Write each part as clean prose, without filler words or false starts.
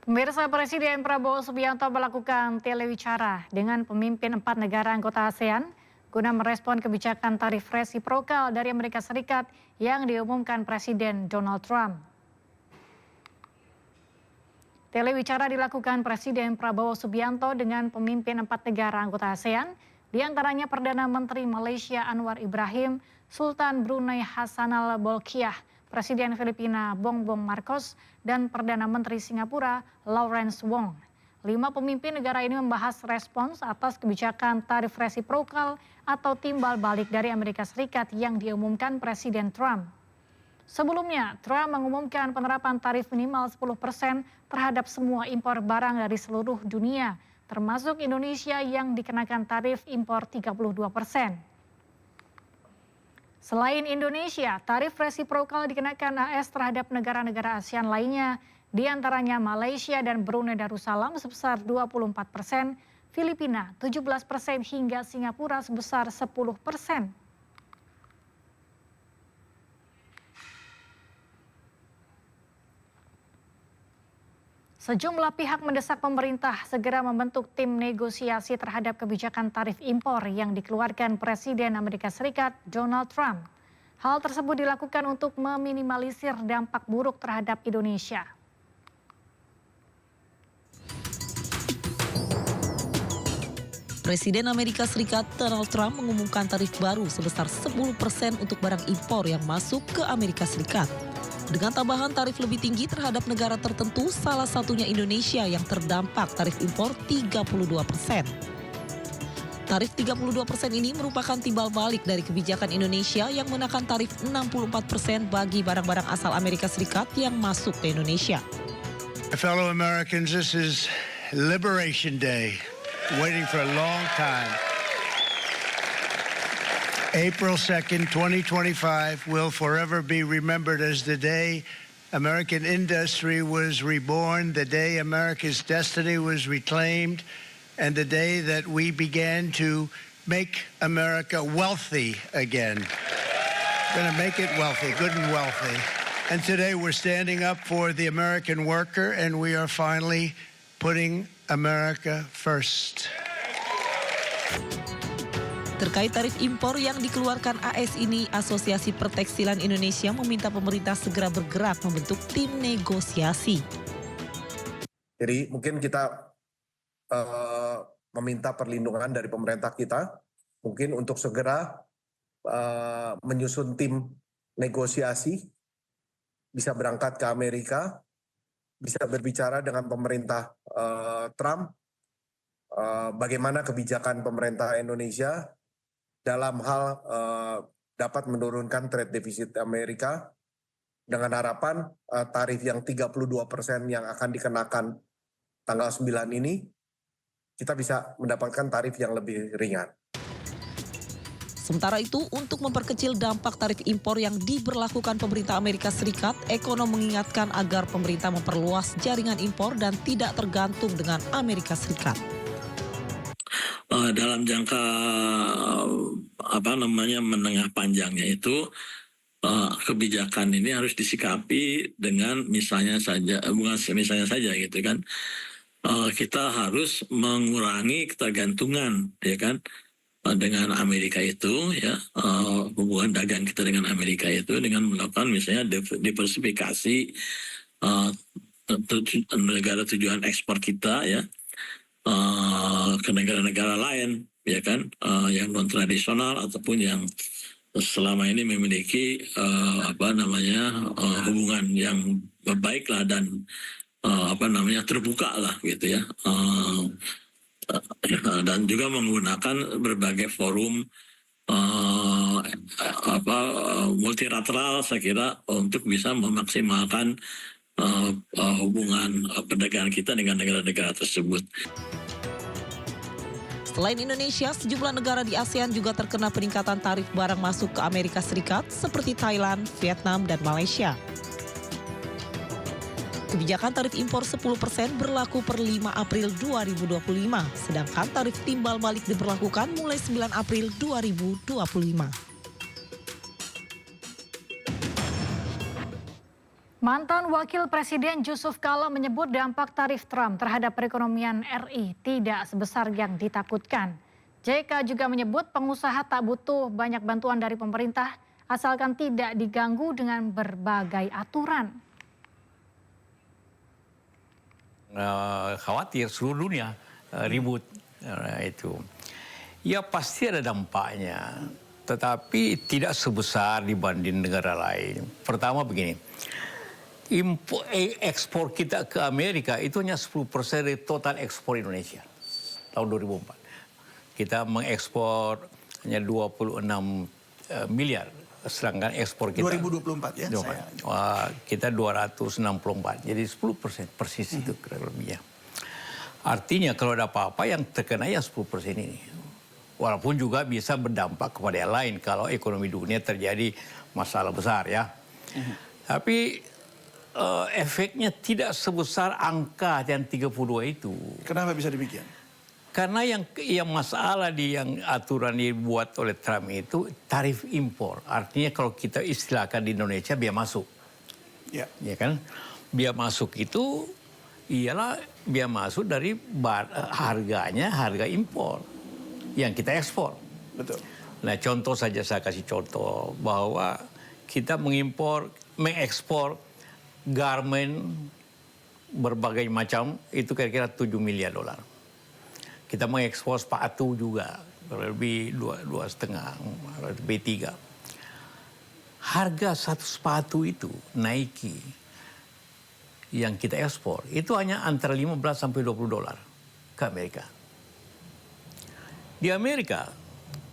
Pemirsa, Presiden Prabowo Subianto melakukan telewicara dengan pemimpin 4 negara anggota ASEAN guna merespon kebijakan tarif resiprokal dari Amerika Serikat yang diumumkan Presiden Donald Trump. Telewicara dilakukan Presiden Prabowo Subianto dengan pemimpin 4 negara anggota ASEAN, diantaranya Perdana Menteri Malaysia Anwar Ibrahim, Sultan Brunei Hassanal Bolkiah, Presiden Filipina Bongbong Marcos, dan Perdana Menteri Singapura Lawrence Wong. 5 pemimpin negara ini membahas respons atas kebijakan tarif resiprokal atau timbal balik dari Amerika Serikat yang diumumkan Presiden Trump. Sebelumnya, Trump mengumumkan penerapan tarif minimal 10% terhadap semua impor barang dari seluruh dunia, termasuk Indonesia yang dikenakan tarif impor 32%. Selain Indonesia, tarif resiprokal dikenakan AS terhadap negara-negara ASEAN lainnya, diantaranya Malaysia dan Brunei Darussalam sebesar 24%, Filipina 17% hingga Singapura sebesar 10%. Sejumlah pihak mendesak pemerintah segera membentuk tim negosiasi terhadap kebijakan tarif impor yang dikeluarkan Presiden Amerika Serikat Donald Trump. Hal tersebut dilakukan untuk meminimalisir dampak buruk terhadap Indonesia. Presiden Amerika Serikat Donald Trump mengumumkan tarif baru sebesar 10% untuk barang impor yang masuk ke Amerika Serikat. Dengan tambahan tarif lebih tinggi terhadap negara tertentu, salah satunya Indonesia yang terdampak tarif impor 32%. Tarif 32% ini merupakan timbal balik dari kebijakan Indonesia yang menekan tarif 64% bagi barang-barang asal Amerika Serikat yang masuk ke Indonesia. Fellow Americans, this is Liberation Day, waiting for a long time. April 2nd, 2025 will forever be remembered as the day American industry was reborn, the day America's destiny was reclaimed, and the day that we began to make America wealthy again. We're going to make it wealthy, good and wealthy. And today we're standing up for the American worker, and we are finally putting America first. Terkait tarif impor yang dikeluarkan AS ini, Asosiasi Pertekstilan Indonesia meminta pemerintah segera bergerak membentuk tim negosiasi. Jadi mungkin kita meminta perlindungan dari pemerintah kita, mungkin untuk segera menyusun tim negosiasi, bisa berangkat ke Amerika, bisa berbicara dengan pemerintah Trump, bagaimana kebijakan pemerintah Indonesia dalam hal dapat menurunkan trade deficit Amerika dengan harapan tarif yang 32% yang akan dikenakan tanggal 9 ini, kita bisa mendapatkan tarif yang lebih ringan. Sementara itu, untuk memperkecil dampak tarif impor yang diberlakukan pemerintah Amerika Serikat, ekonom mengingatkan agar pemerintah memperluas jaringan impor dan tidak tergantung dengan Amerika Serikat. Dalam jangka menengah panjangnya itu kebijakan ini harus disikapi dengan misalnya saja gitu kan, kita harus mengurangi ketergantungan ya kan dengan Amerika itu ya, hubungan dagang kita dengan Amerika itu dengan melakukan misalnya diversifikasi negara tujuan ekspor kita ya, ke negara-negara lain ya kan, yang non tradisional ataupun yang selama ini memiliki hubungan yang baik lah dan terbuka lah gitu ya, dan juga menggunakan berbagai forum multilateral saya kira untuk bisa memaksimalkan hubungan perdagangan kita dengan negara-negara tersebut. Selain Indonesia, sejumlah negara di ASEAN juga terkena peningkatan tarif barang masuk ke Amerika Serikat seperti Thailand, Vietnam, dan Malaysia. Kebijakan tarif impor 10% berlaku per 5 April 2025, sedangkan tarif timbal balik diberlakukan mulai 9 April 2025. Mantan Wakil Presiden Yusuf Kala menyebut dampak tarif Trump terhadap perekonomian RI tidak sebesar yang ditakutkan. JK juga menyebut pengusaha tak butuh banyak bantuan dari pemerintah asalkan tidak diganggu dengan berbagai aturan. Khawatir seluruh dunia ribut itu. Ya pasti ada dampaknya, tetapi tidak sebesar dibanding negara lain. Pertama begini, ekspor kita ke Amerika itu hanya 10% dari total ekspor Indonesia tahun 2004. Kita mengekspor hanya 26 miliar, sedangkan ekspor kita 2024 ya. Kita 264, jadi 10% persis itu kurang lebihnya. Artinya kalau ada apa-apa yang terkena ya 10% ini. Walaupun juga bisa berdampak kepada yang lain kalau ekonomi dunia terjadi masalah besar ya. Tapi efeknya tidak sebesar angka yang 32 itu. Kenapa bisa demikian? Karena yang masalah di yang aturan dibuat oleh Trump itu tarif impor. Artinya kalau kita istilahkan di Indonesia biaya masuk. Ya kan? Biaya masuk itu ialah biaya masuk dari harga impor yang kita ekspor. Betul. Nah, contoh saja saya kasih contoh bahwa kita mengekspor garment berbagai macam itu kira-kira 7 miliar dolar. Kita mengekspor sepatu juga lebih 2,5 lebih 3. Harga satu sepatu itu Nike yang kita ekspor itu hanya antara 15 sampai 20 dolar ke Amerika. Di Amerika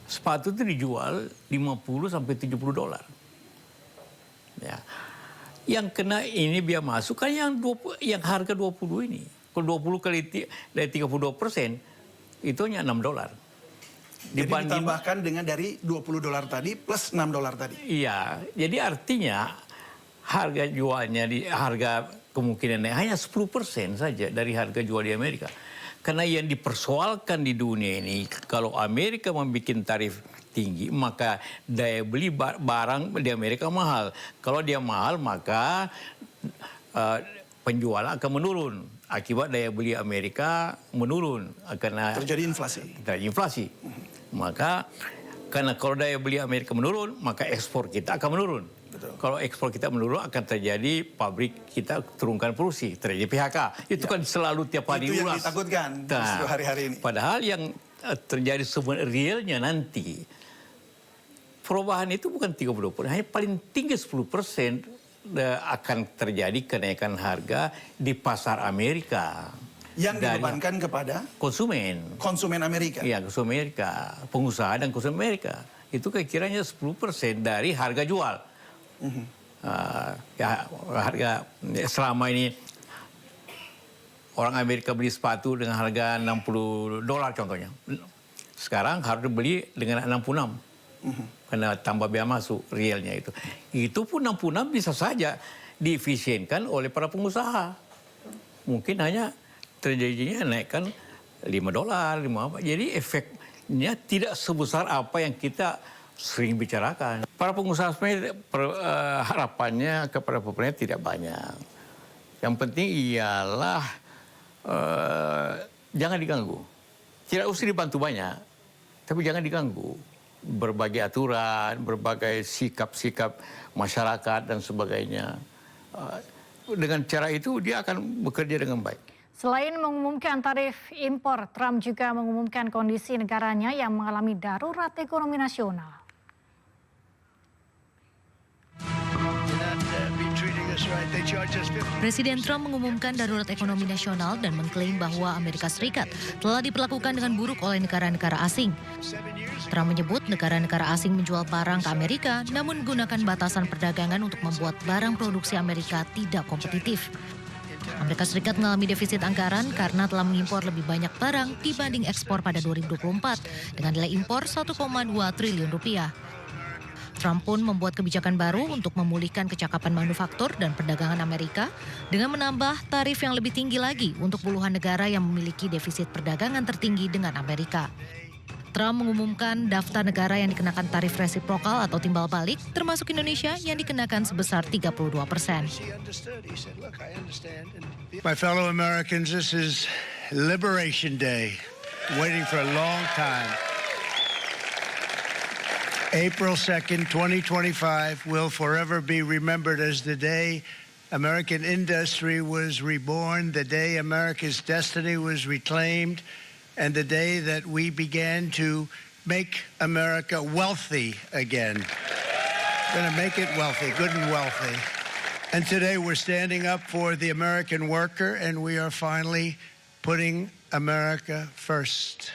sepatu itu dijual 50 sampai 70 dolar. Ya. Yang kena ini biaya masuk kan yang harga 20 ini. Kalau 20 kali dari 32% itu hanya 6 dolar. Jadi ditambahkan dengan dari 20 dolar tadi plus 6 dolar tadi. Iya, jadi artinya harga jualnya harga kemungkinan hanya 10% saja dari harga jual di Amerika. Karena yang dipersoalkan di dunia ini kalau Amerika membuat tarif tinggi maka daya beli barang di Amerika mahal. Kalau dia mahal maka penjualan akan menurun. Akibat daya beli Amerika menurun karena terjadi inflasi. Maka karena kalau daya beli Amerika menurun maka ekspor kita akan menurun. Betul. Kalau ekspor kita menurun akan terjadi pabrik kita turunkan produksi, terjadi PHK. Itu kan selalu tiap hari itu ulas. Yang ditakutkan justru hari-hari ini. Padahal yang terjadi sebenarnya realnya nanti perubahan itu bukan 30%, hanya paling tinggi 10% akan terjadi kenaikan harga di pasar Amerika. Yang dibebankan kepada konsumen Amerika. Iya, konsumen Amerika, pengusaha dan konsumen Amerika. Itu kira-kiranya 10% dari harga jual. Harga selama ini orang Amerika beli sepatu dengan harga 60 dolar contohnya. Sekarang harus beli dengan 66. Karena tambah biaya masuk realnya itu. Itu pun 66 bisa saja diefisienkan oleh para pengusaha. Mungkin hanya terjadinya naikkan 5 dolar, 5 apa. Jadi efeknya tidak sebesar apa yang kita sering bicarakan. Para pengusaha sebenarnya harapannya kepada pemerintah tidak banyak. Yang penting ialah jangan diganggu. Tidak usah dibantu banyak, tapi jangan diganggu. Berbagai aturan, berbagai sikap-sikap masyarakat dan sebagainya. Dengan cara itu dia akan bekerja dengan baik. Selain mengumumkan tarif impor, Trump juga mengumumkan kondisi negaranya yang mengalami darurat ekonomi nasional. Presiden Trump mengumumkan darurat ekonomi nasional dan mengklaim bahwa Amerika Serikat telah diperlakukan dengan buruk oleh negara-negara asing. Trump menyebut negara-negara asing menjual barang ke Amerika namun menggunakan batasan perdagangan untuk membuat barang produksi Amerika tidak kompetitif. Amerika Serikat mengalami defisit anggaran karena telah mengimpor lebih banyak barang dibanding ekspor pada 2024 dengan nilai impor 1,2 triliun rupiah. Trump pun membuat kebijakan baru untuk memulihkan kecakapan manufaktur dan perdagangan Amerika dengan menambah tarif yang lebih tinggi lagi untuk puluhan negara yang memiliki defisit perdagangan tertinggi dengan Amerika. Trump mengumumkan daftar negara yang dikenakan tarif resiprokal atau timbal balik, termasuk Indonesia yang dikenakan sebesar 32%. My fellow Americans, this is Liberation Day, waiting for a long time. April 2nd, 2025 will forever be remembered as the day American industry was reborn, the day America's destiny was reclaimed, and the day that we began to make America wealthy again. We're going to make it wealthy, good and wealthy. And today we're standing up for the American worker, and we are finally putting America first.